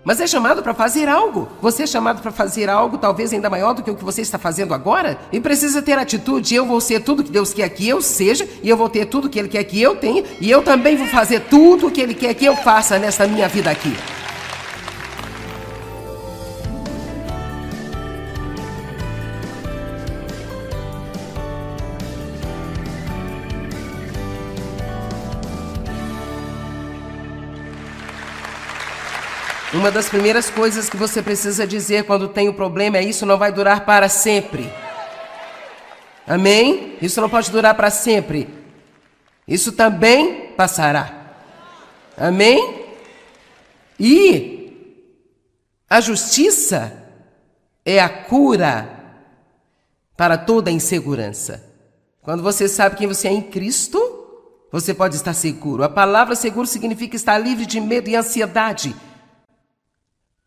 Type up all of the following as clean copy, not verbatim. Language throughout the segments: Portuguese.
mas é chamado para fazer algo. Você é chamado para fazer algo talvez ainda maior do que o que você está fazendo agora. E precisa ter atitude. Eu vou ser tudo que Deus quer que eu seja, e eu vou ter tudo que Ele quer que eu tenha, e eu também vou fazer tudo o que Ele quer que eu faça nesta minha vida aqui. Uma das primeiras coisas que você precisa dizer quando tem um problema é: isso não vai durar para sempre. Amém? Isso não pode durar para sempre. Isso também passará. Amém? E a justiça é a cura para toda insegurança. Quando você sabe quem você é em Cristo, você pode estar seguro. A palavra seguro significa estar livre de medo e ansiedade.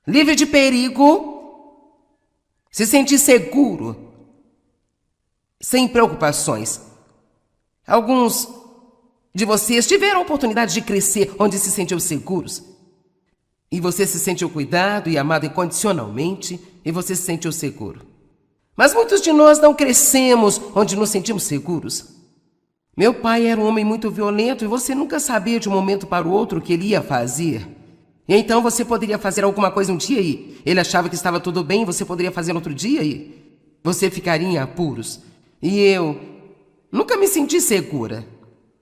Livre de perigo, se sentir seguro, sem preocupações. Alguns de vocês tiveram a oportunidade de crescer onde se sentiam seguros. E você se sentiu cuidado e amado incondicionalmente, e você se sentiu seguro. Mas muitos de nós não crescemos onde nos sentimos seguros. Meu pai era um homem muito violento e você nunca sabia de um momento para o outro o que ele ia fazer. E então você poderia fazer alguma coisa um dia e ele achava que estava tudo bem, você poderia fazer outro dia e você ficaria em apuros. E eu nunca me senti segura.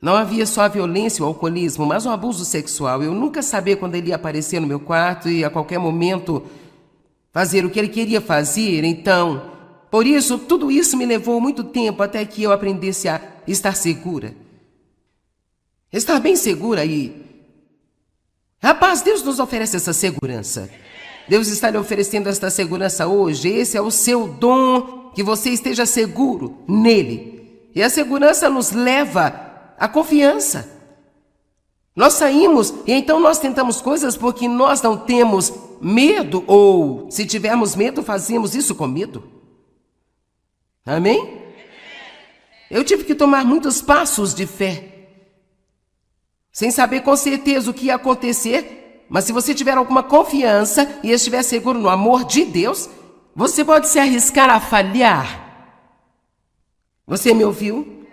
Não havia só a violência e o alcoolismo, mas o abuso sexual. Eu nunca sabia quando ele ia aparecer no meu quarto e a qualquer momento fazer o que ele queria fazer. Então, por isso, tudo isso me levou muito tempo até que eu aprendesse a estar segura. Estar bem segura e... Rapaz, Deus nos oferece essa segurança. Deus está lhe oferecendo esta segurança hoje. Esse é o seu dom, que você esteja seguro nele. E a segurança nos leva à confiança. Nós saímos e então nós tentamos coisas porque nós não temos medo, ou se tivermos medo, fazemos isso com medo. Amém? Eu tive que tomar muitos passos de fé, sem saber com certeza o que ia acontecer, mas se você tiver alguma confiança e estiver seguro no amor de Deus, você pode se arriscar a falhar. Você me ouviu?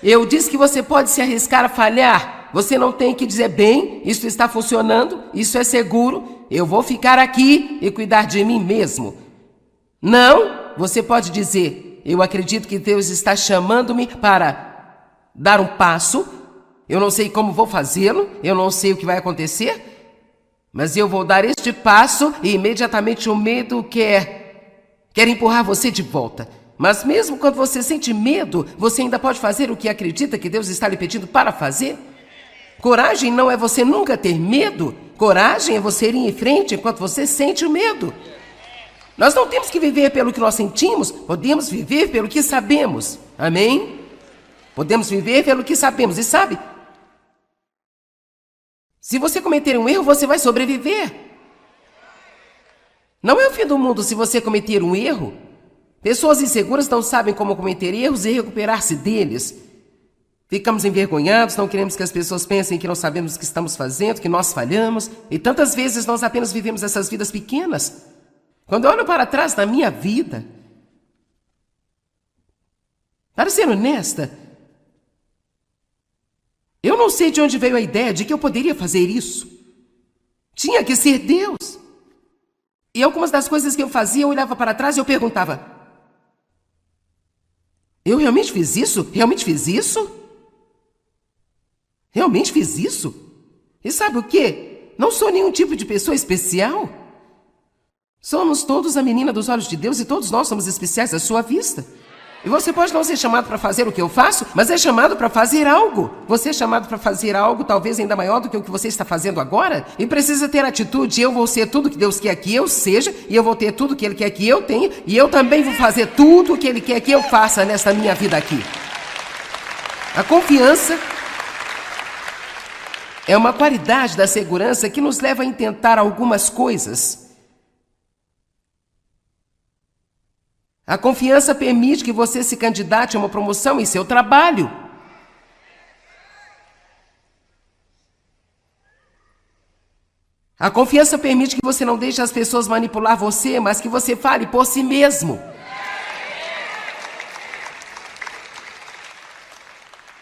Eu disse que você pode se arriscar a falhar. Você não tem que dizer: bem, isso está funcionando, isso é seguro, eu vou ficar aqui e cuidar de mim mesmo. Não, você pode dizer: eu acredito que Deus está chamando-me para dar um passo. Eu não sei como vou fazê-lo, eu não sei o que vai acontecer, mas eu vou dar este passo e imediatamente o medo quer empurrar você de volta. Mas mesmo quando você sente medo, você ainda pode fazer o que acredita que Deus está lhe pedindo para fazer. Coragem não é você nunca ter medo, coragem é você ir em frente enquanto você sente o medo. Nós não temos que viver pelo que nós sentimos, podemos viver pelo que sabemos. Amém? Podemos viver pelo que sabemos. E sabe, se você cometer um erro, você vai sobreviver. Não é o fim do mundo se você cometer um erro. Pessoas inseguras não sabem como cometer erros e recuperar-se deles. Ficamos envergonhados, não queremos que as pessoas pensem que não sabemos o que estamos fazendo, que nós falhamos. E tantas vezes nós apenas vivemos essas vidas pequenas. Quando eu olho para trás da minha vida, para ser honesta, eu não sei de onde veio a ideia de que eu poderia fazer isso. Tinha que ser Deus. E algumas das coisas que eu fazia, eu olhava para trás e eu perguntava: eu realmente fiz isso? Realmente fiz isso? Realmente fiz isso? E sabe o quê? Não sou nenhum tipo de pessoa especial. Somos todos a menina dos olhos de Deus e todos nós somos especiais à sua vista. E você pode não ser chamado para fazer o que eu faço, mas é chamado para fazer algo. Você é chamado para fazer algo talvez ainda maior do que o que você está fazendo agora. E precisa ter atitude. Eu vou ser tudo que Deus quer que eu seja, e eu vou ter tudo que Ele quer que eu tenha, e eu também vou fazer tudo o que Ele quer que eu faça nesta minha vida aqui. A confiança é uma qualidade da segurança que nos leva a intentar algumas coisas. A confiança permite que você se candidate a uma promoção em seu trabalho. A confiança permite que você não deixe as pessoas manipular você, mas que você fale por si mesmo.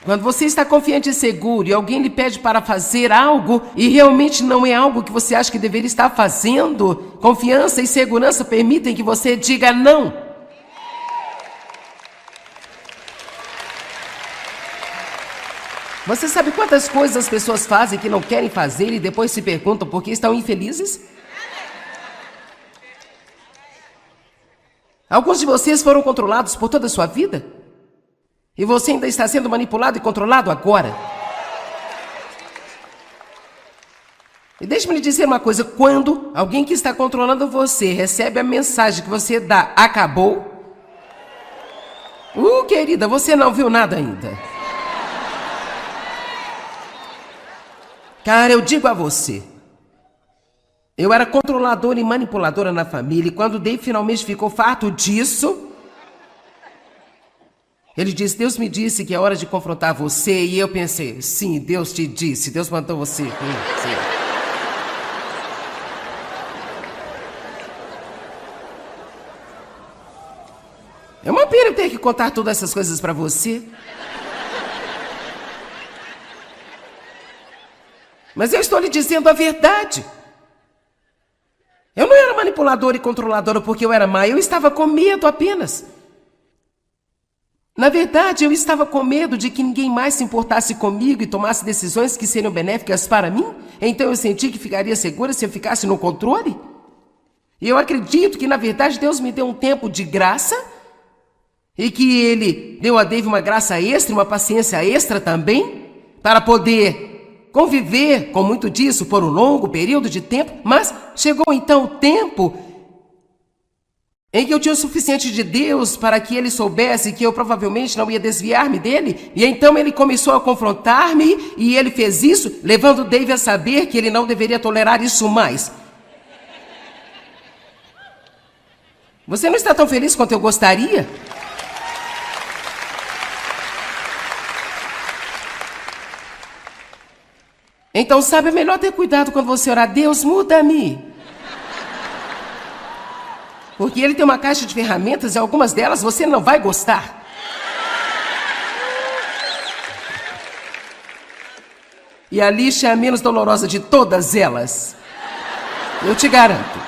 Quando você está confiante e seguro e alguém lhe pede para fazer algo e realmente não é algo que você acha que deveria estar fazendo, confiança e segurança permitem que você diga não. Você sabe quantas coisas as pessoas fazem que não querem fazer e depois se perguntam por que estão infelizes? Alguns de vocês foram controlados por toda a sua vida? E você ainda está sendo manipulado e controlado agora? E deixe-me lhe dizer uma coisa, quando alguém que está controlando você recebe a mensagem que você dá, acabou? Querida, você não viu nada ainda. Cara, eu digo a você, eu era controladora e manipuladora na família, e quando o Dave finalmente ficou farto disso, ele disse, Deus me disse que é hora de confrontar você, e eu pensei, sim, Deus te disse, Deus mandou você. Sim. É uma pena eu ter que contar todas essas coisas pra você. Mas eu estou lhe dizendo a verdade. Eu não era manipuladora e controladora porque eu era má, eu estava com medo apenas. Na verdade, eu estava com medo de que ninguém mais se importasse comigo e tomasse decisões que seriam benéficas para mim. Então eu senti que ficaria segura se eu ficasse no controle. E eu acredito que, na verdade, Deus me deu um tempo de graça e que Ele deu a Dave uma graça extra, uma paciência extra também, para poder conviver com muito disso por um longo período de tempo. Mas chegou então o tempo em que eu tinha o suficiente de Deus para que Ele soubesse que eu provavelmente não ia desviar-me dele. E então Ele começou a confrontar-me e Ele fez isso, levando Dave a saber que ele não deveria tolerar isso mais. Você não está tão feliz quanto eu gostaria? Então, sabe, é melhor ter cuidado quando você orar, Deus, muda-me. Porque Ele tem uma caixa de ferramentas e algumas delas você não vai gostar. E a lixa é a menos dolorosa de todas elas. Eu te garanto.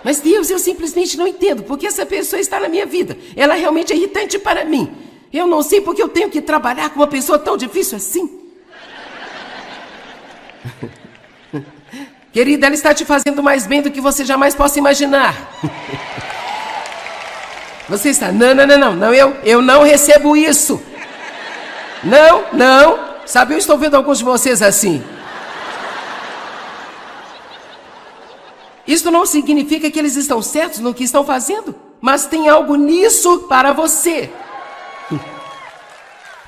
Mas Deus, eu simplesmente não entendo porque essa pessoa está na minha vida. Ela realmente é irritante para mim. Eu não sei porque eu tenho que trabalhar com uma pessoa tão difícil assim. Querida, ela está te fazendo mais bem do que você jamais possa imaginar. Você está, não, eu não recebo isso. Não, sabe, eu estou vendo alguns de vocês assim. Isso não significa que eles estão certos no que estão fazendo, mas tem algo nisso para você.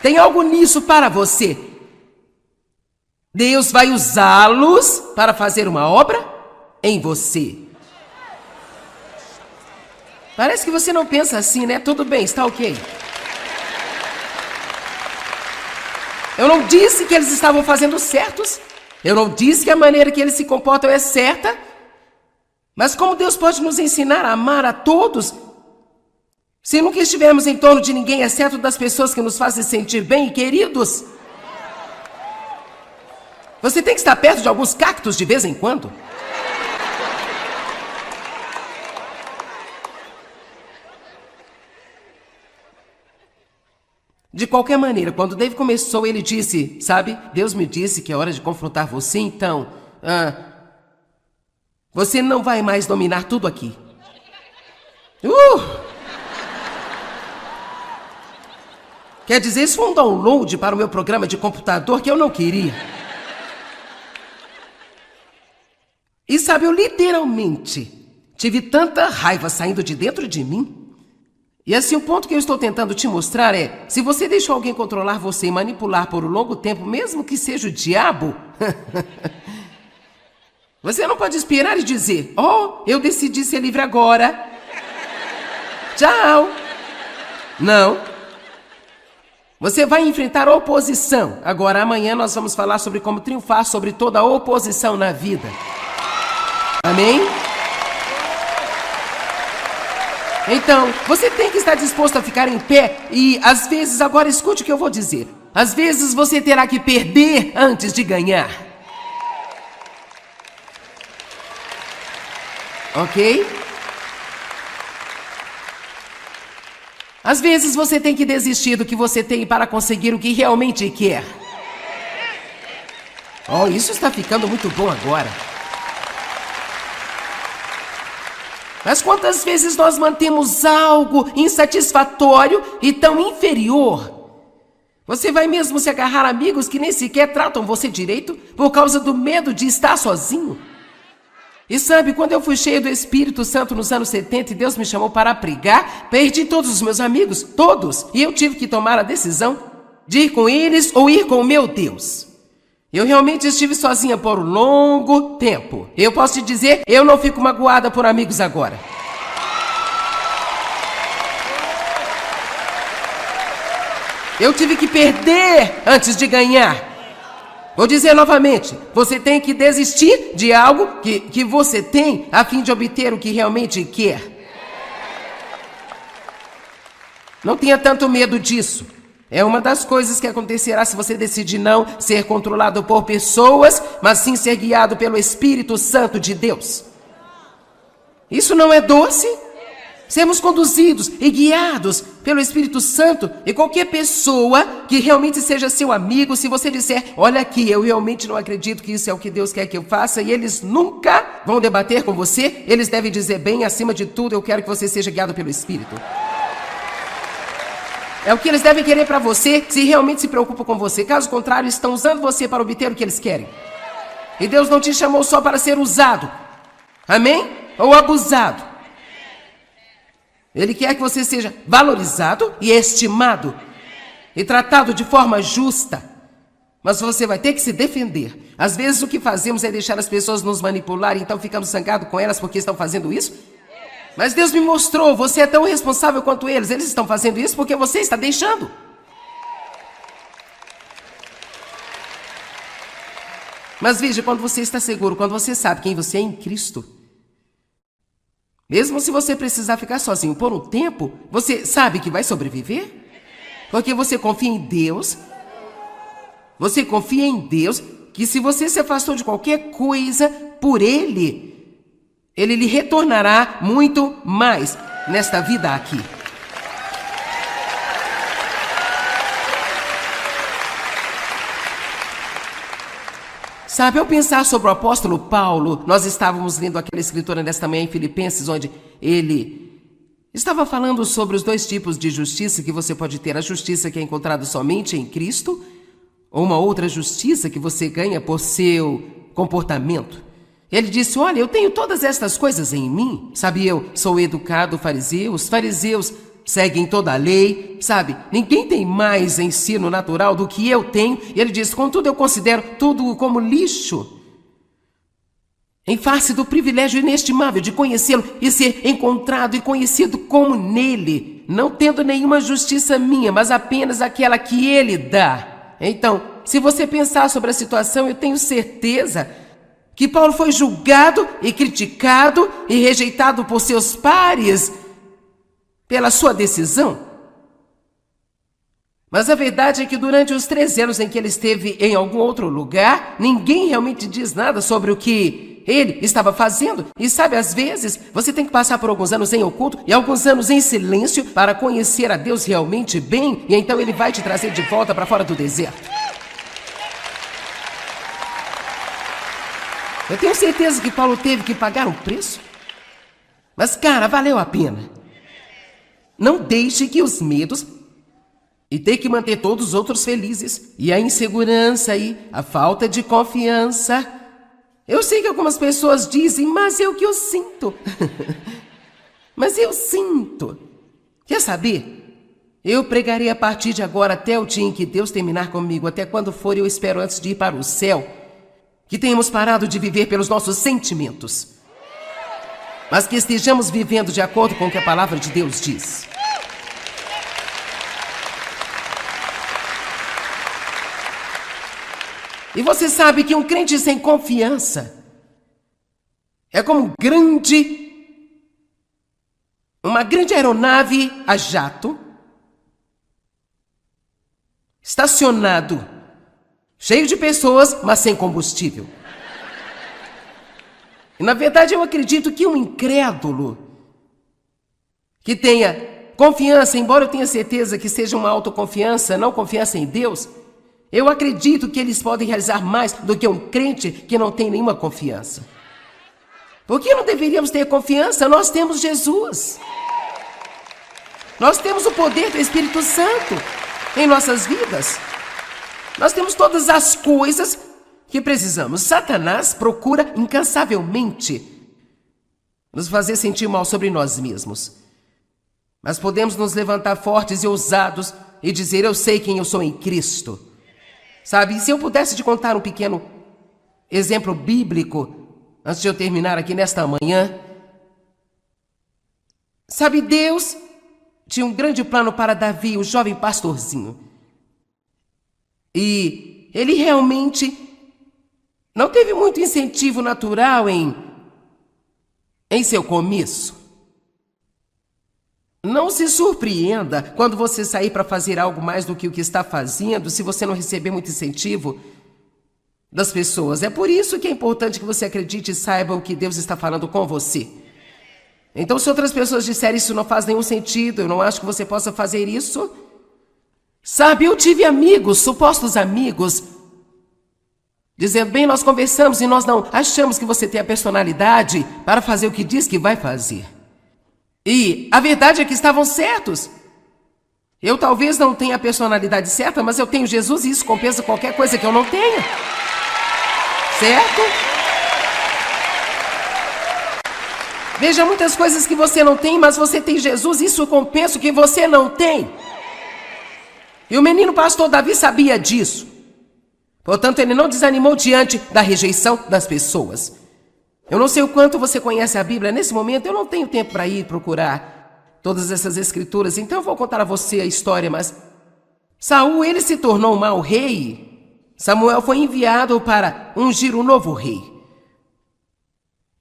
Tem algo nisso para você. Deus vai usá-los para fazer uma obra em você. Parece que você não pensa assim, né? Tudo bem, está ok. Eu não disse que eles estavam fazendo certos. Eu não disse que a maneira que eles se comportam é certa. Mas como Deus pode nos ensinar a amar a todos se nunca estivermos em torno de ninguém, exceto das pessoas que nos fazem sentir bem e queridos? Você tem que estar perto de alguns cactos de vez em quando. De qualquer maneira, quando Dave começou, ele disse, sabe, Deus me disse que é hora de confrontar você, então, você não vai mais dominar tudo aqui. Quer dizer, isso foi um download para o meu programa de computador que eu não queria. E sabe, eu literalmente tive tanta raiva saindo de dentro de mim. E assim, o ponto que eu estou tentando te mostrar é, se você deixou alguém controlar você e manipular por um longo tempo, mesmo que seja o diabo, você não pode esperar e dizer, eu decidi ser livre agora. Tchau. Não. Você vai enfrentar oposição. Agora, amanhã nós vamos falar sobre como triunfar sobre toda a oposição na vida. Amém? Então, você tem que estar disposto a ficar em pé e, às vezes, agora escute o que eu vou dizer. Às vezes você terá que perder antes de ganhar. Ok? Às vezes você tem que desistir do que você tem para conseguir o que realmente quer. Oh, isso está ficando muito bom agora. Mas quantas vezes nós mantemos algo insatisfatório e tão inferior? Você vai mesmo se agarrar a amigos que nem sequer tratam você direito por causa do medo de estar sozinho? E sabe, quando eu fui cheio do Espírito Santo nos anos 70 e Deus me chamou para pregar, perdi todos os meus amigos, todos, e eu tive que tomar a decisão de ir com eles ou ir com o meu Deus. Eu realmente estive sozinha por um longo tempo. Eu posso te dizer, eu não fico magoada por amigos agora. Eu tive que perder antes de ganhar. Vou dizer novamente, você tem que desistir de algo que você tem a fim de obter o que realmente quer. Não tenha tanto medo disso. É uma das coisas que acontecerá se você decidir não ser controlado por pessoas, mas sim ser guiado pelo Espírito Santo de Deus. Isso não é doce? Sermos conduzidos e guiados pelo Espírito Santo, e qualquer pessoa que realmente seja seu amigo, se você disser, olha aqui, eu realmente não acredito que isso é o que Deus quer que eu faça, e eles nunca vão debater com você, eles devem dizer, bem, acima de tudo, eu quero que você seja guiado pelo Espírito. É o que eles devem querer para você, se realmente se preocupam com você. Caso contrário, estão usando você para obter o que eles querem. E Deus não te chamou só para ser usado, amém? Ou abusado. Ele quer que você seja valorizado e estimado e tratado de forma justa. Mas você vai ter que se defender. Às vezes o que fazemos é deixar as pessoas nos manipular, então ficamos zangados com elas porque estão fazendo isso. Mas Deus me mostrou, você é tão responsável quanto eles. Eles estão fazendo isso porque você está deixando. Mas veja, quando você está seguro, quando você sabe quem você é em Cristo, mesmo se você precisar ficar sozinho por um tempo, você sabe que vai sobreviver? Porque você confia em Deus. Você confia em Deus, que se você se afastou de qualquer coisa por Ele lhe retornará muito mais nesta vida aqui. Sabe, ao pensar sobre o apóstolo Paulo, nós estávamos lendo aquela escritura nesta manhã em Filipenses, onde ele estava falando sobre os dois tipos de justiça que você pode ter. A justiça que é encontrada somente em Cristo, ou uma outra justiça que você ganha por seu comportamento. Ele disse, olha, eu tenho todas estas coisas em mim. Sabe, eu sou educado fariseu, os fariseus seguem toda a lei, sabe? Ninguém tem mais ensino natural do que eu tenho. E ele diz, contudo eu considero tudo como lixo, em face do privilégio inestimável de conhecê-lo e ser encontrado e conhecido como nele, não tendo nenhuma justiça minha, mas apenas aquela que ele dá. Então, se você pensar sobre a situação, eu tenho certeza que Paulo foi julgado e criticado e rejeitado por seus pares pela sua decisão. Mas a verdade é que durante os 13 anos em que ele esteve em algum outro lugar, ninguém realmente diz nada sobre o que ele estava fazendo. E sabe, às vezes, você tem que passar por alguns anos em oculto e alguns anos em silêncio para conhecer a Deus realmente bem, e então ele vai te trazer de volta para fora do deserto. Eu tenho certeza que Paulo teve que pagar um preço. Mas, cara, valeu a pena. Não deixe que os medos e ter que manter todos os outros felizes e a insegurança e a falta de confiança. Eu sei que algumas pessoas dizem, mas é o que eu sinto. Mas eu sinto. Quer saber? Eu pregarei a partir de agora até o dia em que Deus terminar comigo. Até quando for, eu espero antes de ir para o céu, que tenhamos parado de viver pelos nossos sentimentos, mas que estejamos vivendo de acordo com o que a palavra de Deus diz. E você sabe que um crente sem confiança é como uma grande aeronave a jato, estacionado, cheio de pessoas, mas sem combustível. E na verdade eu acredito que um incrédulo que tenha confiança, embora eu tenha certeza que seja uma autoconfiança, não confiança em Deus, eu acredito que eles podem realizar mais do que um crente que não tem nenhuma confiança. Por que não deveríamos ter confiança? Nós temos Jesus. Nós temos o poder do Espírito Santo em nossas vidas. Nós temos todas as coisas que precisamos. Satanás procura incansavelmente nos fazer sentir mal sobre nós mesmos. Mas podemos nos levantar fortes e ousados e dizer: eu sei quem eu sou em Cristo. Sabe, se eu pudesse te contar um pequeno exemplo bíblico, antes de eu terminar aqui nesta manhã. Sabe, Deus tinha um grande plano para Davi, o jovem pastorzinho. E ele realmente não teve muito incentivo natural em seu começo. Não se surpreenda quando você sair para fazer algo mais do que o que está fazendo, se você não receber muito incentivo das pessoas. É por isso que é importante que você acredite e saiba o que Deus está falando com você. Então, se outras pessoas disserem isso não faz nenhum sentido, eu não acho que você possa fazer isso. Sabe, eu tive amigos, supostos amigos, dizendo: bem, nós conversamos e nós não achamos que você tem a personalidade para fazer o que diz que vai fazer. E a verdade é que estavam certos. Eu talvez não tenha a personalidade certa, mas eu tenho Jesus e isso compensa qualquer coisa que eu não tenha. Certo? Veja, muitas coisas que você não tem, mas você tem Jesus, isso compensa o que você não tem. E o menino pastor Davi sabia disso. Portanto, ele não desanimou diante da rejeição das pessoas. Eu não sei o quanto você conhece a Bíblia. Nesse momento, eu não tenho tempo para ir procurar todas essas escrituras, então eu vou contar a você a história, mas Saul, ele se tornou um mau rei. Samuel foi enviado para ungir um novo rei.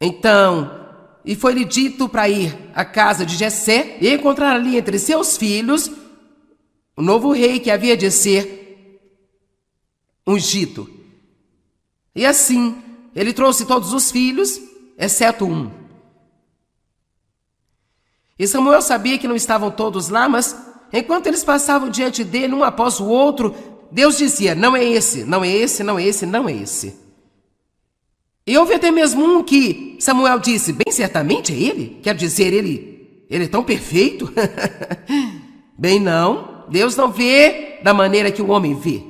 Então, e foi-lhe dito para ir à casa de Jessé e encontrar ali entre seus filhos o novo rei que havia de ser ungido. E assim, ele trouxe todos os filhos, exceto um. E Samuel sabia que não estavam todos lá, mas enquanto eles passavam diante dele, um após o outro, Deus dizia: não é esse, não é esse, não é esse, não é esse. E houve até mesmo um que Samuel disse: bem, certamente é ele. Quer dizer, ele é tão perfeito? Bem, não. Deus não vê da maneira que o homem vê.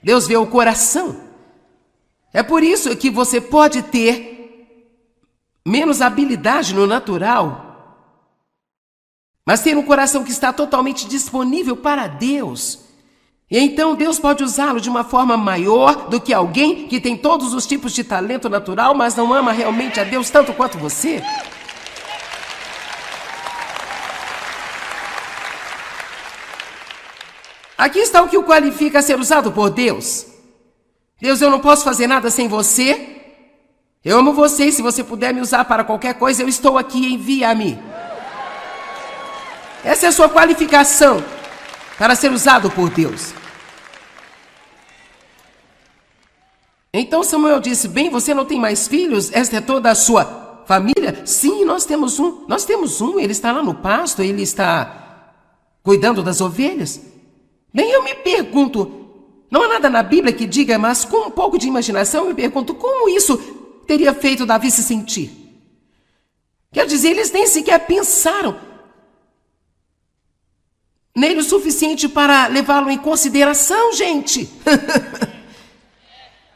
Deus vê o coração. É por isso que você pode ter menos habilidade no natural, mas ter um coração que está totalmente disponível para Deus. E então Deus pode usá-lo de uma forma maior do que alguém que tem todos os tipos de talento natural, mas não ama realmente a Deus tanto quanto você. Aqui está o que o qualifica a ser usado por Deus. Deus, eu não posso fazer nada sem você. Eu amo você e se você puder me usar para qualquer coisa, eu estou aqui, envia-me. Essa é a sua qualificação para ser usado por Deus. Então Samuel disse: bem, você não tem mais filhos? Esta é toda a sua família? Sim, nós temos um, ele está lá no pasto, ele está cuidando das ovelhas. Bem, eu me pergunto, não há nada na Bíblia que diga, mas com um pouco de imaginação eu me pergunto como isso teria feito Davi se sentir. Quer dizer, eles nem sequer pensaram nele o suficiente para levá-lo em consideração, gente.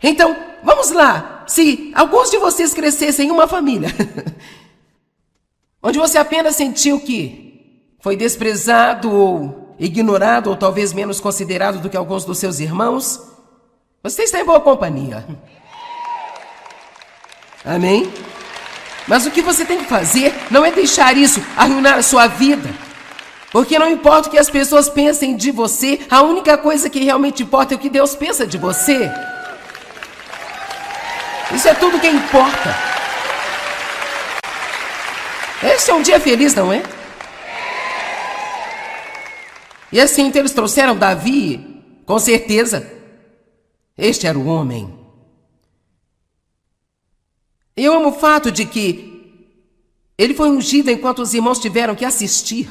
Então, vamos lá. Se alguns de vocês crescessem em uma família onde você apenas sentiu que foi desprezado ou ignorado, ou talvez menos considerado do que alguns dos seus irmãos, você está em boa companhia. Amém? Mas o que você tem que fazer não é deixar isso arruinar a sua vida. Porque não importa o que as pessoas pensem de você, a única coisa que realmente importa é o que Deus pensa de você. Isso é tudo que importa. Esse é um dia feliz, não é? E assim, então eles trouxeram Davi, com certeza. Este era o homem. Eu amo o fato de que ele foi ungido enquanto os irmãos tiveram que assistir.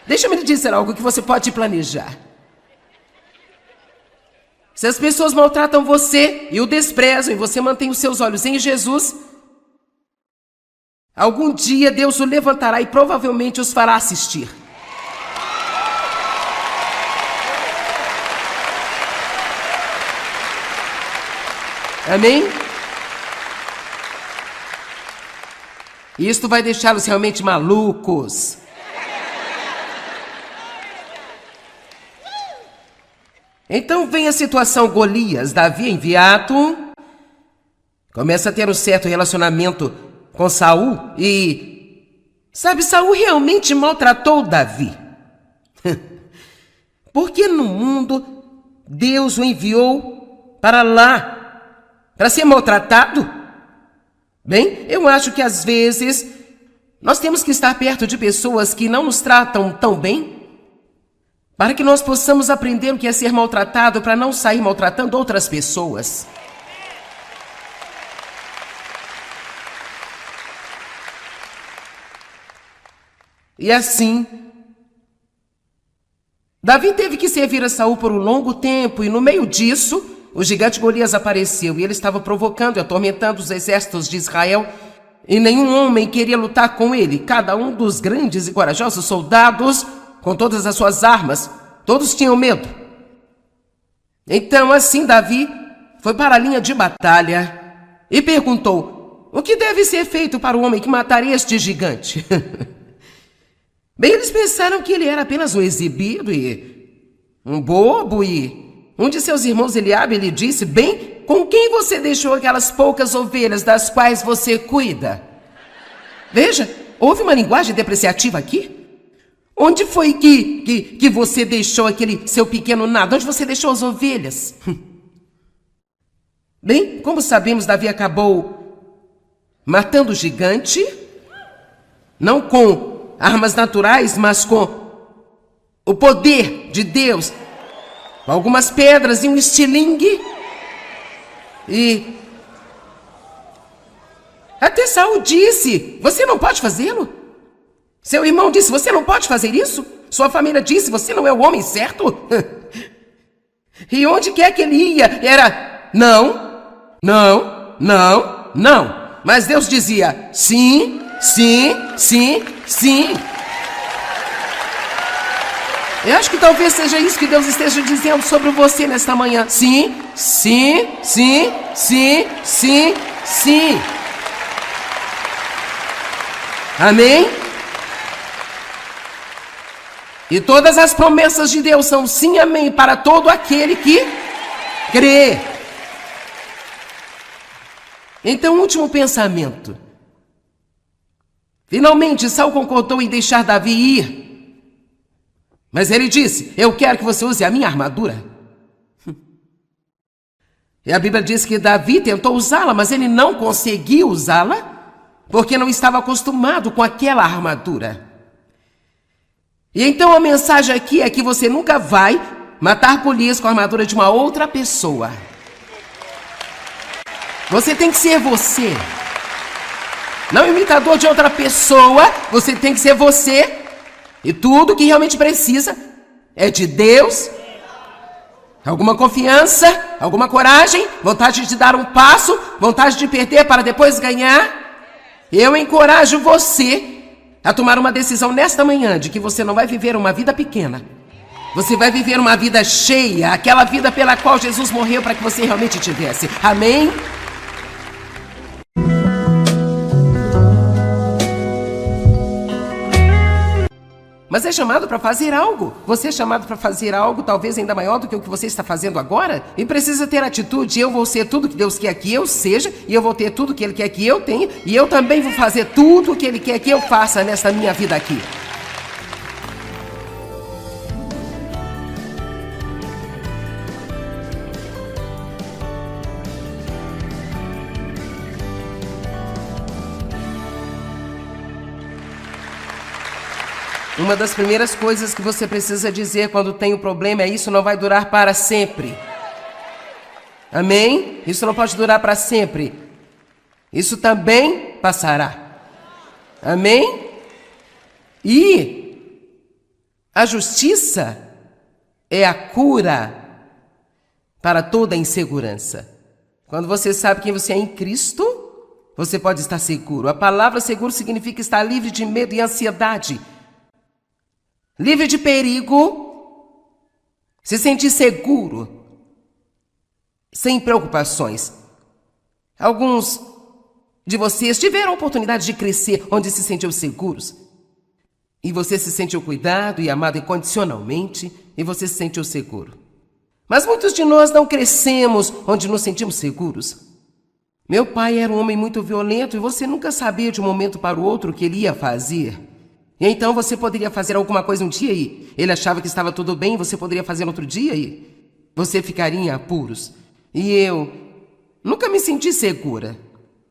Deixa-me lhe dizer algo que você pode planejar. Se as pessoas maltratam você e o desprezam e você mantém os seus olhos em Jesus, algum dia Deus o levantará e provavelmente os fará assistir. Amém? E isto vai deixá-los realmente malucos. Então vem a situação Golias. Davi, enviado, começa a ter um certo relacionamento com Saul e, sabe, Saul realmente maltratou Davi. Porque no mundo Deus o enviou para lá, para ser maltratado? Bem, eu acho que às vezes nós temos que estar perto de pessoas que não nos tratam tão bem, para que nós possamos aprender o que é ser maltratado, para não sair maltratando outras pessoas. E assim, Davi teve que servir a Saul por um longo tempo, e no meio disso, o gigante Golias apareceu, e ele estava provocando e atormentando os exércitos de Israel, e nenhum homem queria lutar com ele. Cada um dos grandes e corajosos soldados, com todas as suas armas, todos tinham medo. Então, assim, Davi foi para a linha de batalha e perguntou: o que deve ser feito para o homem que matar este gigante? Bem, eles pensaram que ele era apenas um exibido e um bobo, e um de seus irmãos, Eliabe, lhe disse: bem, com quem você deixou aquelas poucas ovelhas das quais você cuida? Veja, houve uma linguagem depreciativa aqui. Onde foi que você deixou aquele seu pequeno nado? Onde você deixou as ovelhas? Bem, como sabemos, Davi acabou matando o gigante, não com armas naturais, mas com o poder de Deus, com algumas pedras e um estilingue. E até Saul disse: você não pode fazê-lo? Seu irmão disse: você não pode fazer isso? Sua família disse: você não é o homem certo? E onde quer que ele ia, era não, não, não, não. Mas Deus dizia: sim, sim, sim, sim. Eu acho que talvez seja isso que Deus esteja dizendo sobre você nesta manhã. Sim, sim, sim, sim, sim, sim. Amém? E todas as promessas de Deus são sim, amém, para todo aquele que crê. Então, último pensamento. Finalmente, Saul concordou em deixar Davi ir. Mas ele disse: eu quero que você use a minha armadura. E a Bíblia diz que Davi tentou usá-la, mas ele não conseguiu usá-la, porque não estava acostumado com aquela armadura. E então a mensagem aqui é que você nunca vai matar Golias com a armadura de uma outra pessoa. Você tem que ser você. Não imitador de outra pessoa, você tem que ser você. E tudo que realmente precisa é de Deus. Alguma confiança, alguma coragem, vontade de dar um passo, vontade de perder para depois ganhar. Eu encorajo você a tomar uma decisão nesta manhã de que você não vai viver uma vida pequena. Você vai viver uma vida cheia, aquela vida pela qual Jesus morreu para que você realmente tivesse. Amém? Mas é chamado para fazer algo. Você é chamado para fazer algo talvez ainda maior do que o que você está fazendo agora. E precisa ter atitude. Eu vou ser tudo que Deus quer que eu seja. E eu vou ter tudo que Ele quer que eu tenha. E eu também vou fazer tudo o que Ele quer que eu faça nesta minha vida aqui. Uma das primeiras coisas que você precisa dizer quando tem um problema é: isso não vai durar para sempre. Amém? Isso não pode durar para sempre. Isso também passará. Amém? E a justiça é a cura para toda insegurança. Quando você sabe quem você é em Cristo, você pode estar seguro. A palavra seguro significa estar livre de medo e ansiedade, livre de perigo, se sentir seguro, sem preocupações. Alguns de vocês tiveram a oportunidade de crescer onde se sentiam seguros. E você se sentiu cuidado e amado incondicionalmente, e você se sentiu seguro. Mas muitos de nós não crescemos onde nos sentimos seguros. Meu pai era um homem muito violento e você nunca sabia de um momento para o outro o que ele ia fazer. E então você poderia fazer alguma coisa um dia e ele achava que estava tudo bem, você poderia fazer outro dia e você ficaria em apuros. E eu nunca me senti segura.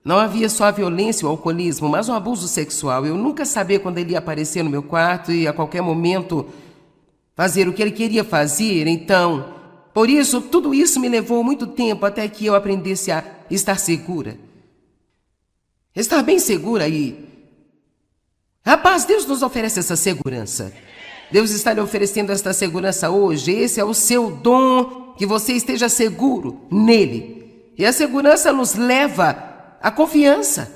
Não havia só a violência e o alcoolismo, mas o abuso sexual. Eu nunca sabia quando ele ia aparecer no meu quarto e a qualquer momento fazer o que ele queria fazer. Então, por isso, tudo isso me levou muito tempo até que eu aprendesse a estar segura. Estar bem segura e... Rapaz, Deus nos oferece essa segurança. Deus está lhe oferecendo esta segurança hoje. Esse é o seu dom, que você esteja seguro nele. E a segurança nos leva à confiança.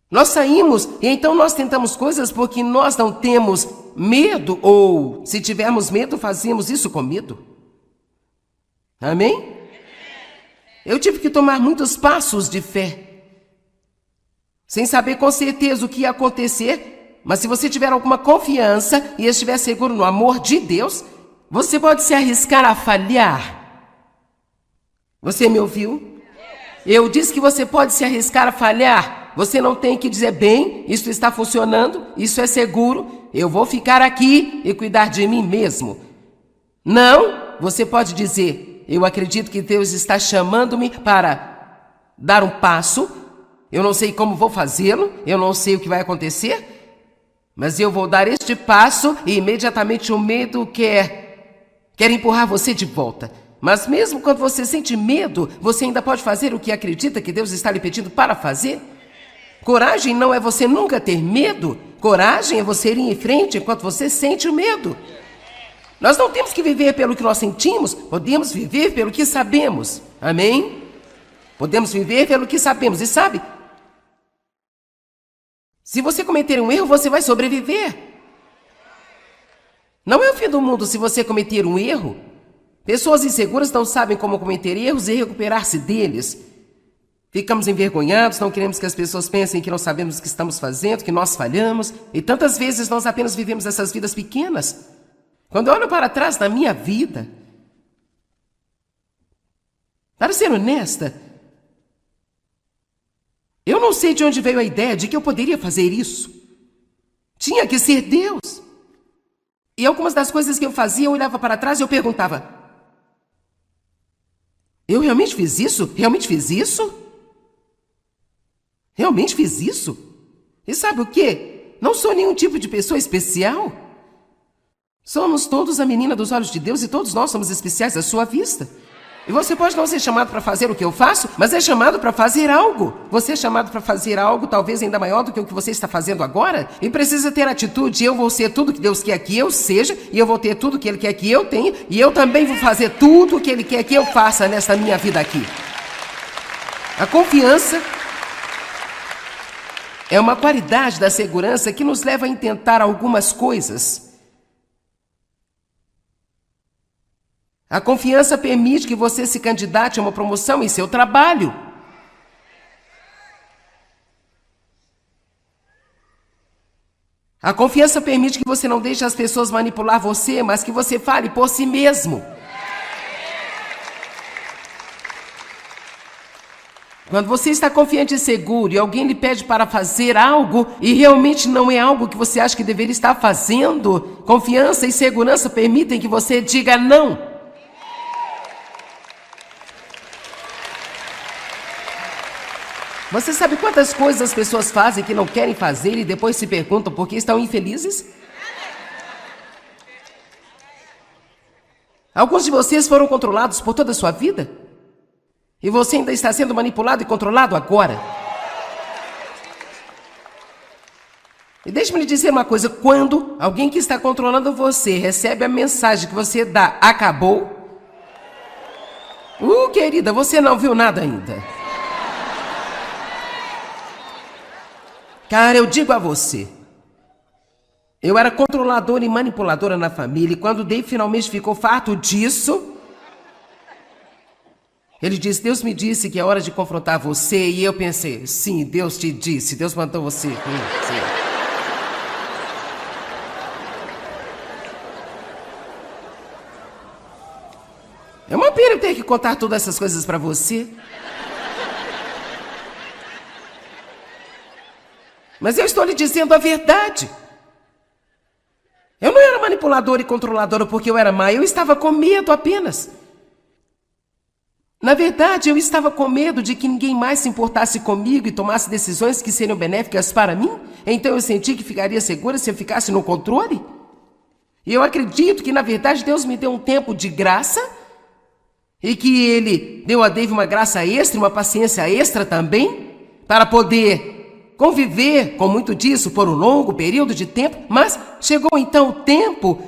Nós saímos e então nós tentamos coisas porque nós não temos medo, ou se tivermos medo, fazemos isso com medo. Amém? Eu tive que tomar muitos passos de fé, sem saber com certeza o que ia acontecer, mas se você tiver alguma confiança e estiver seguro no amor de Deus, você pode se arriscar a falhar. Você me ouviu? Eu disse que você pode se arriscar a falhar. Você não tem que dizer: bem, isso está funcionando, isso é seguro, eu vou ficar aqui e cuidar de mim mesmo. Não, você pode dizer: eu acredito que Deus está chamando-me para dar um passo. Eu não sei como vou fazê-lo, eu não sei o que vai acontecer, mas eu vou dar este passo e imediatamente o medo quer empurrar você de volta. Mas mesmo quando você sente medo, você ainda pode fazer o que acredita que Deus está lhe pedindo para fazer. Coragem não é você nunca ter medo. Coragem é você ir em frente enquanto você sente o medo. Nós não temos que viver pelo que nós sentimos, podemos viver pelo que sabemos. Amém? Podemos viver pelo que sabemos. E sabe, se você cometer um erro, você vai sobreviver. Não é o fim do mundo se você cometer um erro. Pessoas inseguras não sabem como cometer erros e recuperar-se deles. Ficamos envergonhados, não queremos que as pessoas pensem que não sabemos o que estamos fazendo, que nós falhamos. E tantas vezes nós apenas vivemos essas vidas pequenas. Quando eu olho para trás na minha vida, para ser honesta, eu não sei de onde veio a ideia de que eu poderia fazer isso. Tinha que ser Deus. E algumas das coisas que eu fazia, eu olhava para trás e eu perguntava: eu realmente fiz isso? Realmente fiz isso? Realmente fiz isso? E sabe o quê? Não sou nenhum tipo de pessoa especial. Somos todos a menina dos olhos de Deus e todos nós somos especiais à sua vista. E você pode não ser chamado para fazer o que eu faço, mas é chamado para fazer algo. Você é chamado para fazer algo talvez ainda maior do que o que você está fazendo agora. E precisa ter atitude. Eu vou ser tudo que Deus quer que eu seja, e eu vou ter tudo que Ele quer que eu tenha, e eu também vou fazer tudo que Ele quer que eu faça nesta minha vida aqui. A confiança é uma qualidade da segurança que nos leva a intentar algumas coisas. A confiança permite que você se candidate a uma promoção em seu trabalho. A confiança permite que você não deixe as pessoas manipular você, mas que você fale por si mesmo. Quando você está confiante e seguro e alguém lhe pede para fazer algo e realmente não é algo que você acha que deveria estar fazendo, confiança e segurança permitem que você diga não. Você sabe quantas coisas as pessoas fazem que não querem fazer e depois se perguntam por que estão infelizes? Alguns de vocês foram controlados por toda a sua vida. E você ainda está sendo manipulado e controlado agora. E deixe-me lhe dizer uma coisa. Quando alguém que está controlando você recebe a mensagem que você dá, acabou. Querida, você não viu nada ainda. Cara, eu digo a você. Eu era controladora e manipuladora na família. E quando Dave finalmente ficou farto disso, ele disse, Deus me disse que é hora de confrontar você. E eu pensei, sim, Deus te disse. Deus mandou você. Sim. É uma pena eu ter que contar todas essas coisas pra você. Mas eu estou lhe dizendo a verdade. Eu não era manipuladora e controladora porque eu era má. Eu estava com medo apenas. Na verdade, eu estava com medo de que ninguém mais se importasse comigo e tomasse decisões que seriam benéficas para mim. Então eu senti que ficaria segura se eu ficasse no controle. E eu acredito que, na verdade, Deus me deu um tempo de graça e que Ele deu a Dave uma graça extra, uma paciência extra também, para poder conviver com muito disso por um longo período de tempo. Mas chegou então o tempo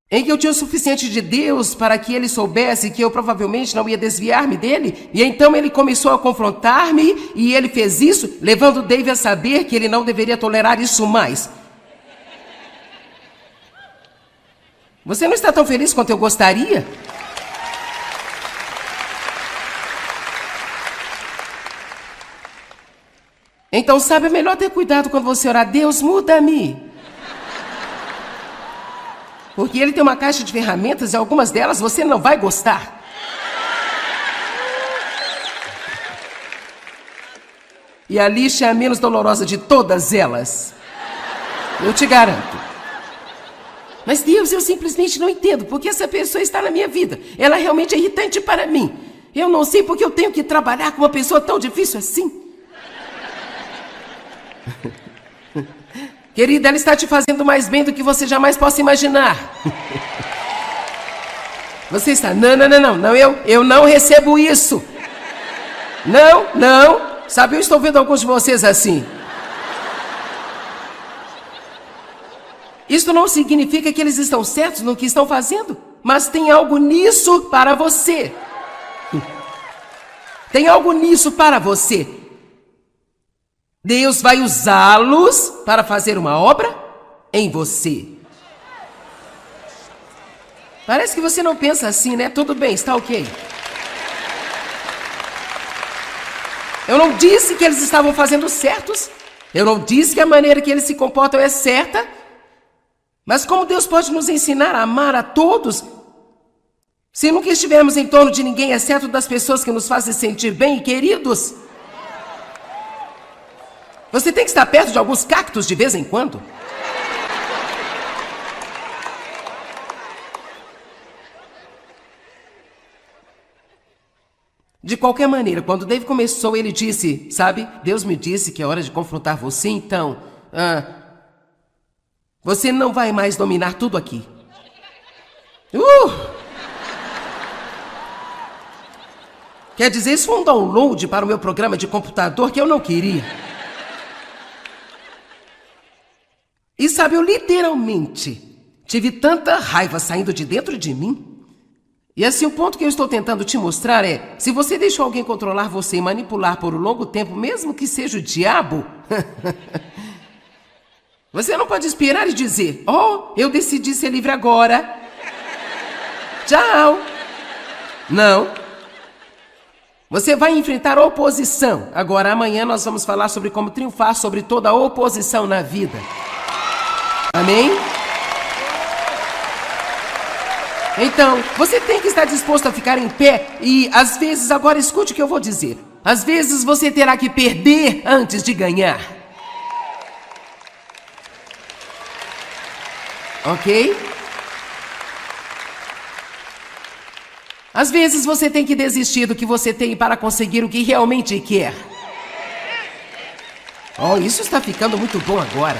em que eu tinha o suficiente de Deus para que Ele soubesse que eu provavelmente não ia desviar-me dele. E então Ele começou a confrontar-me e Ele fez isso, levando Dave a saber que ele não deveria tolerar isso mais. Você não está tão feliz quanto eu gostaria? Então, sabe, é melhor ter cuidado quando você orar. Deus, muda-me. Porque Ele tem uma caixa de ferramentas e algumas delas você não vai gostar. E a lixa é a menos dolorosa de todas elas. Eu te garanto. Mas Deus, eu simplesmente não entendo porque essa pessoa está na minha vida. Ela realmente é irritante para mim. Eu não sei porque eu tenho que trabalhar com uma pessoa tão difícil assim. Querida, ela está te fazendo mais bem do que você jamais possa imaginar. Você está... Não, eu não recebo isso. Não. Sabe, eu estou vendo alguns de vocês assim. Isso não significa que eles estão certos no que estão fazendo, mas tem algo nisso para você. Tem algo nisso para você. Deus vai usá-los para fazer uma obra em você. Parece que você não pensa assim, né? Tudo bem, está ok. Eu não disse que eles estavam fazendo certos. Eu não disse que a maneira que eles se comportam é certa. Mas como Deus pode nos ensinar a amar a todos se nunca estivermos em torno de ninguém, exceto das pessoas que nos fazem sentir bem e queridos? Você tem que estar perto de alguns cactos de vez em quando. De qualquer maneira, quando Dave começou, ele disse, sabe, Deus me disse que é hora de confrontar você, então, você não vai mais dominar tudo aqui. Quer dizer, isso foi um download para o meu programa de computador que eu não queria. E sabe, eu literalmente tive tanta raiva saindo de dentro de mim. E assim, o ponto que eu estou tentando te mostrar é, se você deixou alguém controlar você e manipular por um longo tempo, mesmo que seja o diabo, você não pode esperar e dizer, eu decidi ser livre agora. Tchau. Não. Você vai enfrentar oposição. Agora, amanhã nós vamos falar sobre como triunfar sobre toda a oposição na vida. Amém? Então, você tem que estar disposto a ficar em pé e, às vezes, agora escute o que eu vou dizer. Às vezes você terá que perder antes de ganhar. Ok? Às vezes você tem que desistir do que você tem para conseguir o que realmente quer. Isso está ficando muito bom agora.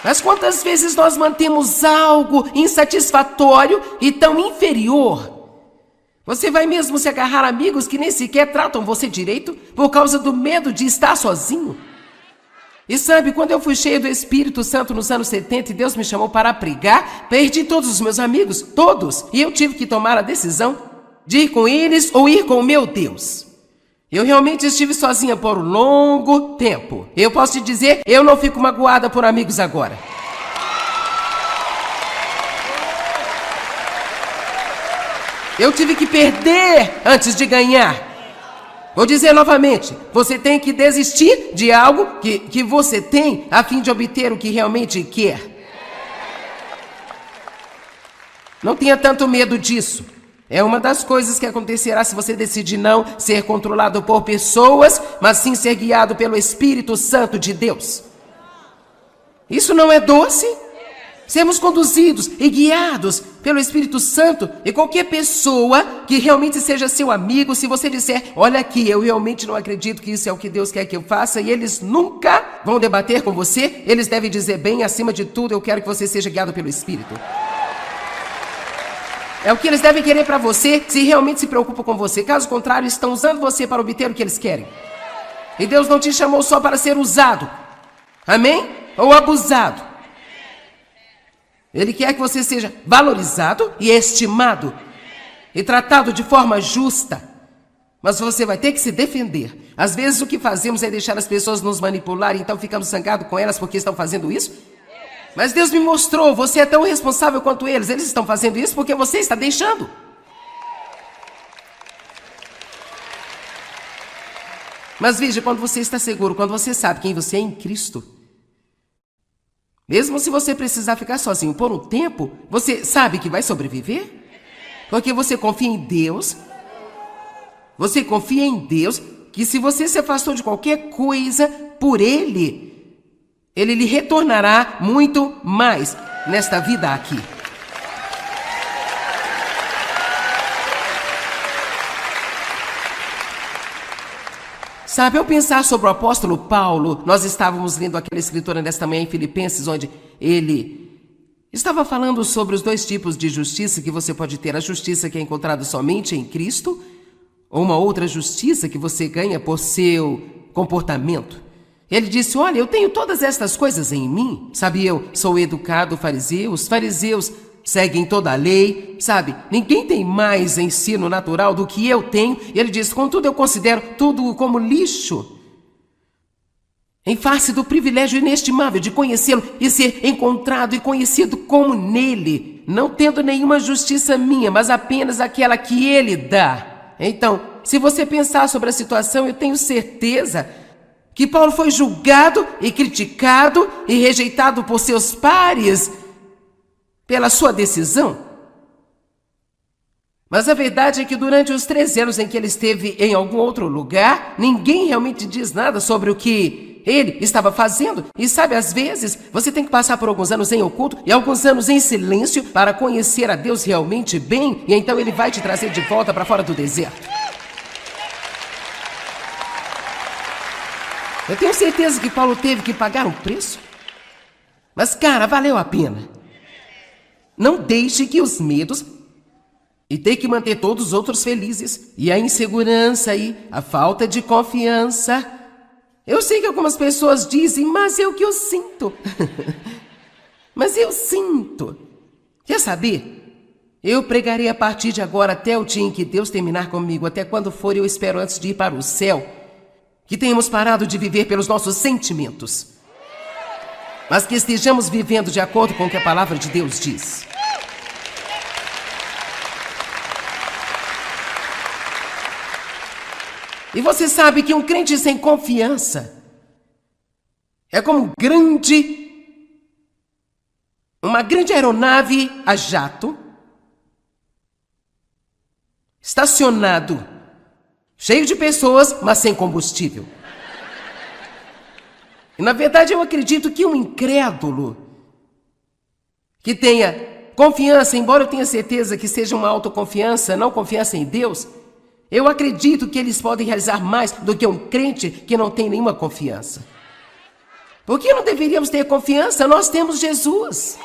Mas quantas vezes nós mantemos algo insatisfatório e tão inferior? Você vai mesmo se agarrar a amigos que nem sequer tratam você direito por causa do medo de estar sozinho? E sabe, quando eu fui cheio do Espírito Santo nos anos 70 e Deus me chamou para pregar, perdi todos os meus amigos, todos, e eu tive que tomar a decisão de ir com eles ou ir com o meu Deus. Eu realmente estive sozinha por um longo tempo. Eu posso te dizer, eu não fico magoada por amigos agora. Eu tive que perder antes de ganhar. Vou dizer novamente, você tem que desistir de algo que você tem a fim de obter o que realmente quer. Não tenha tanto medo disso. É uma das coisas que acontecerá se você decidir não ser controlado por pessoas, mas sim ser guiado pelo Espírito Santo de Deus. Isso não é doce? Sermos conduzidos e guiados pelo Espírito Santo, e qualquer pessoa que realmente seja seu amigo, se você disser, olha aqui, eu realmente não acredito que isso é o que Deus quer que eu faça, e eles nunca vão debater com você, eles devem dizer, bem, acima de tudo, eu quero que você seja guiado pelo Espírito. É o que eles devem querer para você, se realmente se preocupam com você. Caso contrário, estão usando você para obter o que eles querem. E Deus não te chamou só para ser usado, amém? Ou abusado. Ele quer que você seja valorizado e estimado e tratado de forma justa. Mas você vai ter que se defender. Às vezes o que fazemos é deixar as pessoas nos manipularem, então ficamos zangados com elas porque estão fazendo isso. Mas Deus me mostrou, você é tão responsável quanto eles. Eles estão fazendo isso porque você está deixando. Mas veja, quando você está seguro, quando você sabe quem você é em Cristo, mesmo se você precisar ficar sozinho por um tempo, você sabe que vai sobreviver? Porque você confia em Deus. Você confia em Deus, que se você se afastou de qualquer coisa por Ele lhe retornará muito mais nesta vida aqui. Sabe, ao pensar sobre o apóstolo Paulo, nós estávamos lendo aquela escritura nesta manhã em Filipenses, onde ele estava falando sobre os dois tipos de justiça que você pode ter. A justiça que é encontrada somente em Cristo, ou uma outra justiça que você ganha por seu comportamento. Ele disse, olha, eu tenho todas estas coisas em mim. Sabe, eu sou educado fariseu, os fariseus seguem toda a lei, sabe? Ninguém tem mais ensino natural do que eu tenho. E ele diz, contudo eu considero tudo como lixo, em face do privilégio inestimável de conhecê-lo e ser encontrado e conhecido como nele, não tendo nenhuma justiça minha, mas apenas aquela que ele dá. Então, se você pensar sobre a situação, eu tenho certeza que Paulo foi julgado e criticado e rejeitado por seus pares pela sua decisão. Mas a verdade é que durante os 13 anos em que ele esteve em algum outro lugar, ninguém realmente diz nada sobre o que ele estava fazendo. E sabe, às vezes, você tem que passar por alguns anos em oculto e alguns anos em silêncio para conhecer a Deus realmente bem, e então ele vai te trazer de volta para fora do deserto. Eu tenho certeza que Paulo teve que pagar um preço. Mas, cara, valeu a pena. Não deixe que os medos e ter que manter todos os outros felizes, e a insegurança e a falta de confiança. Eu sei que algumas pessoas dizem, mas é o que eu sinto. Mas eu sinto. Quer saber? Eu pregarei a partir de agora até o dia em que Deus terminar comigo. Até quando for, eu espero antes de ir para o céu, que tenhamos parado de viver pelos nossos sentimentos, mas que estejamos vivendo de acordo com o que a palavra de Deus diz. E você sabe que um crente sem confiança é como uma grande aeronave a jato, estacionado, cheio de pessoas, mas sem combustível. E na verdade eu acredito que um incrédulo que tenha confiança, embora eu tenha certeza que seja uma autoconfiança, não confiança em Deus, eu acredito que eles podem realizar mais do que um crente que não tem nenhuma confiança. Por que não deveríamos ter confiança? Nós temos Jesus.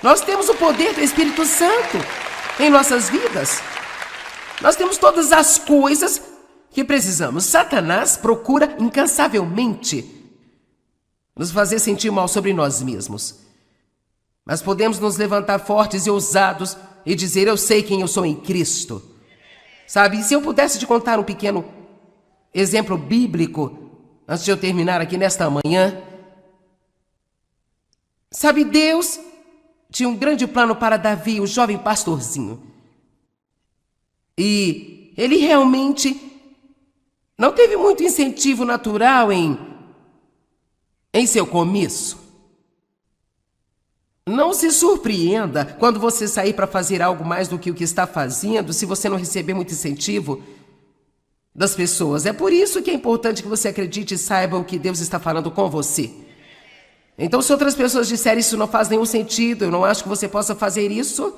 Nós temos o poder do Espírito Santo em nossas vidas. Nós temos todas as coisas que precisamos. Satanás procura incansavelmente nos fazer sentir mal sobre nós mesmos. Mas podemos nos levantar fortes e ousados e dizer: eu sei quem eu sou em Cristo. Sabe, se eu pudesse te contar um pequeno exemplo bíblico, antes de eu terminar aqui nesta manhã. Sabe, Deus tinha um grande plano para Davi, o jovem pastorzinho. E ele realmente não teve muito incentivo natural em seu começo. Não se surpreenda quando você sair para fazer algo mais do que o que está fazendo, se você não receber muito incentivo das pessoas. É por isso que é importante que você acredite e saiba o que Deus está falando com você. Então, se outras pessoas disserem isso não faz nenhum sentido, eu não acho que você possa fazer isso.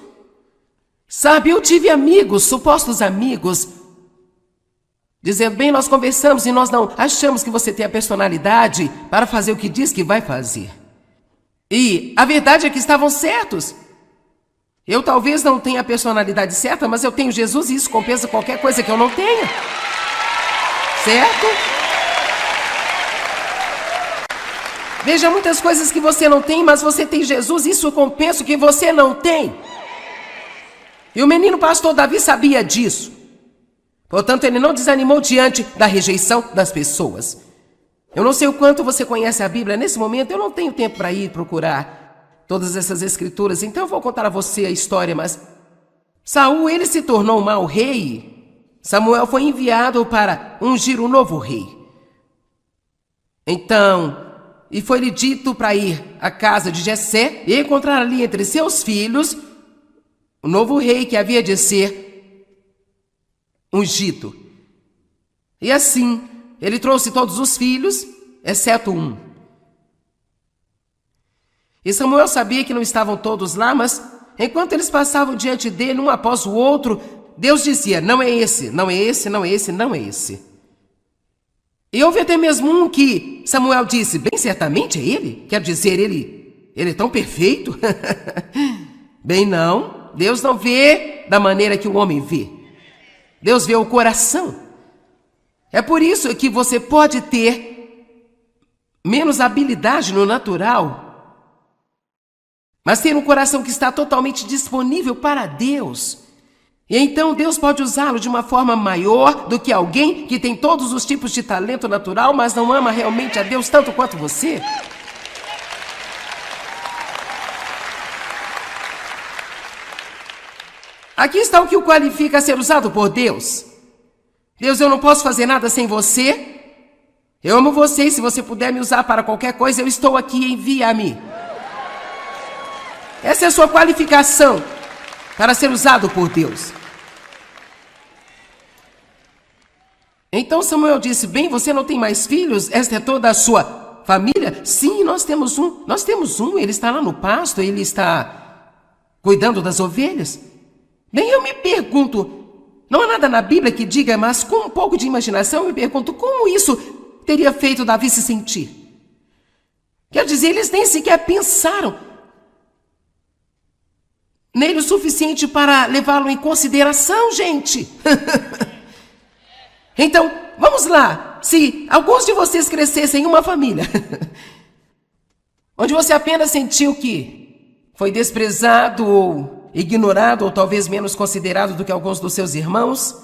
Sabe, eu tive amigos, supostos amigos, dizendo: bem, nós conversamos e nós não achamos que você tem a personalidade para fazer o que diz que vai fazer. E a verdade é que estavam certos. Eu talvez não tenha a personalidade certa, mas eu tenho Jesus e isso compensa qualquer coisa que eu não tenha. Certo? Veja, muitas coisas que você não tem, mas você tem Jesus, isso compensa o que você não tem. E o menino pastor Davi sabia disso. Portanto, ele não desanimou diante da rejeição das pessoas. Eu não sei o quanto você conhece a Bíblia. Nesse momento, eu não tenho tempo para ir procurar todas essas escrituras, então eu vou contar a você a história, mas Saul, ele se tornou um mau rei. Samuel foi enviado para ungir um novo rei. Então, e foi-lhe dito para ir à casa de Jessé e encontrar ali entre seus filhos o novo rei que havia de ser ungido. E assim, ele trouxe todos os filhos, exceto um. E Samuel sabia que não estavam todos lá, mas enquanto eles passavam diante dele, um após o outro, Deus dizia: não é esse, não é esse, não é esse, não é esse. E houve até mesmo um que Samuel disse: bem, certamente é ele. Quer dizer, ele é tão perfeito. Bem, não. Deus não vê da maneira que o homem vê. Deus vê o coração. É por isso que você pode ter menos habilidade no natural, mas ter um coração que está totalmente disponível para Deus. E então Deus pode usá-lo de uma forma maior do que alguém que tem todos os tipos de talento natural, mas não ama realmente a Deus tanto quanto você. Aqui está o que o qualifica a ser usado por Deus. Deus, eu não posso fazer nada sem você. Eu amo você e se você puder me usar para qualquer coisa, eu estou aqui, envia-me. Essa é a sua qualificação para ser usado por Deus. Então Samuel disse: bem, você não tem mais filhos? Esta é toda a sua família? Sim, nós temos um, ele está lá no pasto, ele está cuidando das ovelhas. Bem, eu me pergunto, não há nada na Bíblia que diga, mas com um pouco de imaginação eu me pergunto como isso teria feito Davi se sentir. Quer dizer, eles nem sequer pensaram nele o suficiente para levá-lo em consideração, gente. Então, vamos lá. Se alguns de vocês crescessem em uma família onde você apenas sentiu que foi desprezado ou ignorado, ou talvez menos considerado do que alguns dos seus irmãos,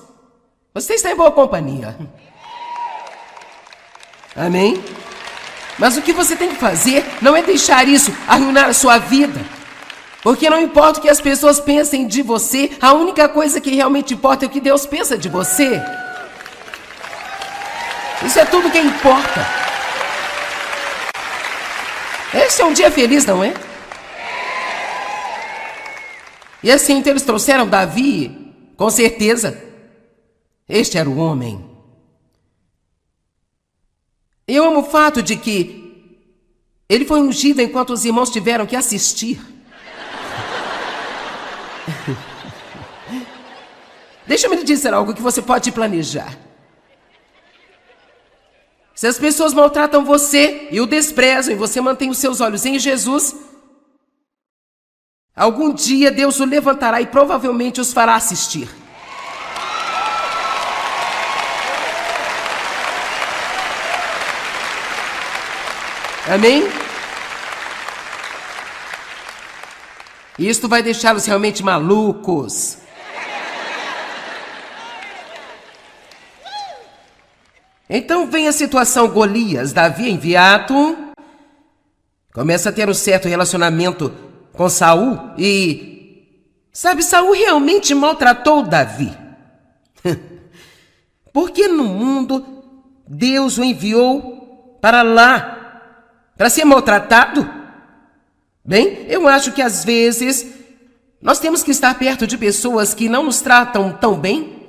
você está em boa companhia. Amém? Mas o que você tem que fazer não é deixar isso arruinar a sua vida. Porque não importa o que as pessoas pensem de você, a única coisa que realmente importa é o que Deus pensa de você. Isso é tudo que importa. Este é um dia feliz, não é? E assim, então, eles trouxeram Davi, com certeza. Este era o homem. Eu amo o fato de que ele foi ungido enquanto os irmãos tiveram que assistir. Deixa-me lhe dizer algo que você pode planejar. Se as pessoas maltratam você e o desprezam e você mantém os seus olhos em Jesus, algum dia Deus o levantará e provavelmente os fará assistir. Amém? E isto vai deixá-los realmente malucos. Então vem a situação Golias. Davi, enviado, começa a ter um certo relacionamento com Saul e, sabe, Saul realmente maltratou Davi. Porque no mundo Deus o enviou para lá, para ser maltratado? Bem, eu acho que às vezes nós temos que estar perto de pessoas que não nos tratam tão bem,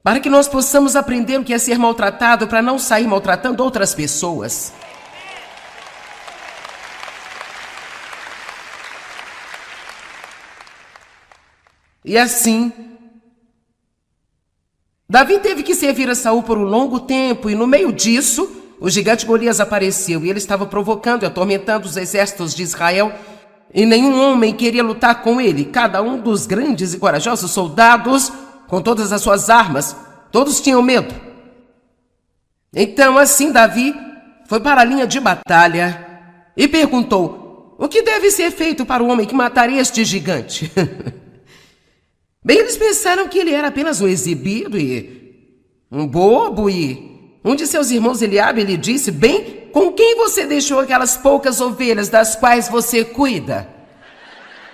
para que nós possamos aprender o que é ser maltratado, para não sair maltratando outras pessoas. E assim, Davi teve que servir a Saul por um longo tempo, e no meio disso, o gigante Golias apareceu, e ele estava provocando e atormentando os exércitos de Israel, e nenhum homem queria lutar com ele. Cada um dos grandes e corajosos soldados, com todas as suas armas, todos tinham medo. Então, assim, Davi foi para a linha de batalha e perguntou: o que deve ser feito para o homem que mataria este gigante? Bem, eles pensaram que ele era apenas um exibido e um bobo, e um de seus irmãos, Eliabe, lhe disse: bem, com quem você deixou aquelas poucas ovelhas das quais você cuida?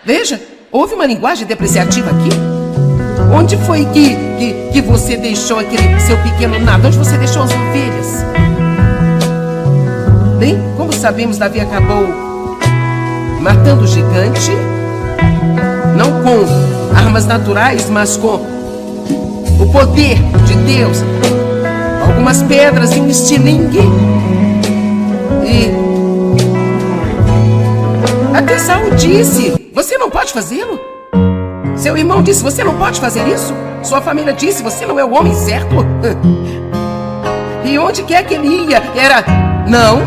Veja, houve uma linguagem depreciativa aqui. Onde foi que você deixou aquele seu pequeno nado? Onde você deixou as ovelhas? Bem, como sabemos, Davi acabou matando o gigante, não com armas naturais, mas com o poder de Deus, algumas pedras e um estilingue. E até Saul disse: você não pode fazê-lo? Seu irmão disse: você não pode fazer isso? Sua família disse: você não é o homem certo? E onde quer que ele ia era não,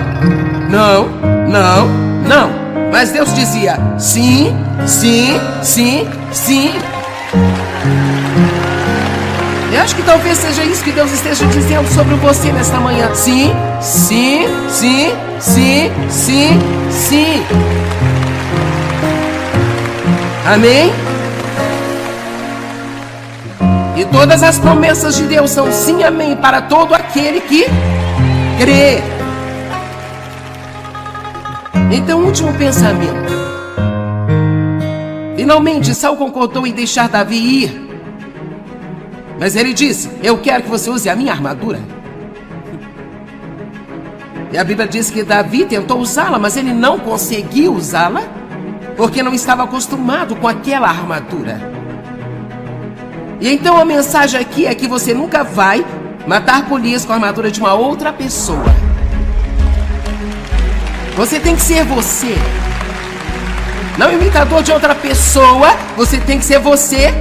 não, não, não. Mas Deus dizia sim, sim, sim, sim. Eu acho que talvez seja isso que Deus esteja dizendo sobre você nesta manhã. Sim, sim, sim, sim, sim, sim. Amém? E todas as promessas de Deus são sim, amém, para todo aquele que crê. Então, último pensamento. Finalmente, Saul concordou em deixar Davi ir. Mas ele disse: eu quero que você use a minha armadura. E a Bíblia diz que Davi tentou usá-la, mas ele não conseguiu usá-la, porque não estava acostumado com aquela armadura. E então a mensagem aqui é que você nunca vai matar Golias com a armadura de uma outra pessoa. Você tem que ser você. Não imitador de outra pessoa, você tem que ser você.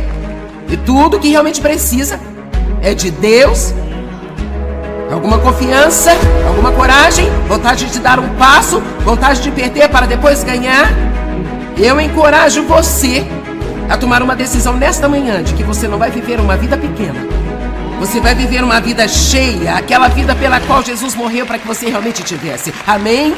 E tudo que realmente precisa é de Deus, alguma confiança, alguma coragem, vontade de dar um passo, vontade de perder para depois ganhar. Eu encorajo você a tomar uma decisão nesta manhã de que você não vai viver uma vida pequena. Você vai viver uma vida cheia, aquela vida pela qual Jesus morreu para que você realmente tivesse. Amém?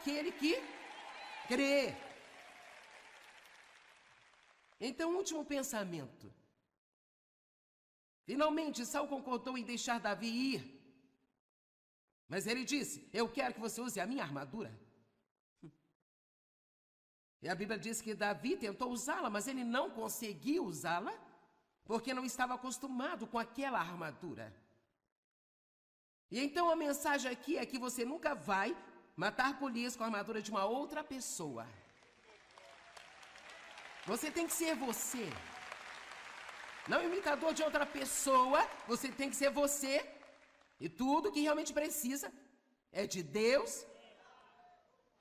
aquele que crê. Então, último pensamento. Finalmente, Saul concordou em deixar Davi ir. Mas ele disse, eu quero que você use a minha armadura. E a Bíblia diz que Davi tentou usá-la, mas ele não conseguiu usá-la, porque não estava acostumado com aquela armadura. E então a mensagem aqui é que você nunca vai matar Golias com a armadura de uma outra pessoa. Você tem que ser você. Não imitador de outra pessoa, você tem que ser você. E tudo que realmente precisa é de Deus,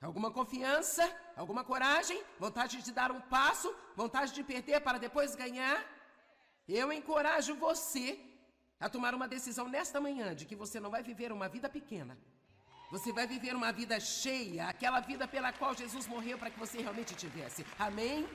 alguma confiança, alguma coragem, vontade de dar um passo, vontade de perder para depois ganhar. Eu encorajo você a tomar uma decisão nesta manhã de que você não vai viver uma vida pequena. Você vai viver uma vida cheia, aquela vida pela qual Jesus morreu para que você realmente tivesse. Amém?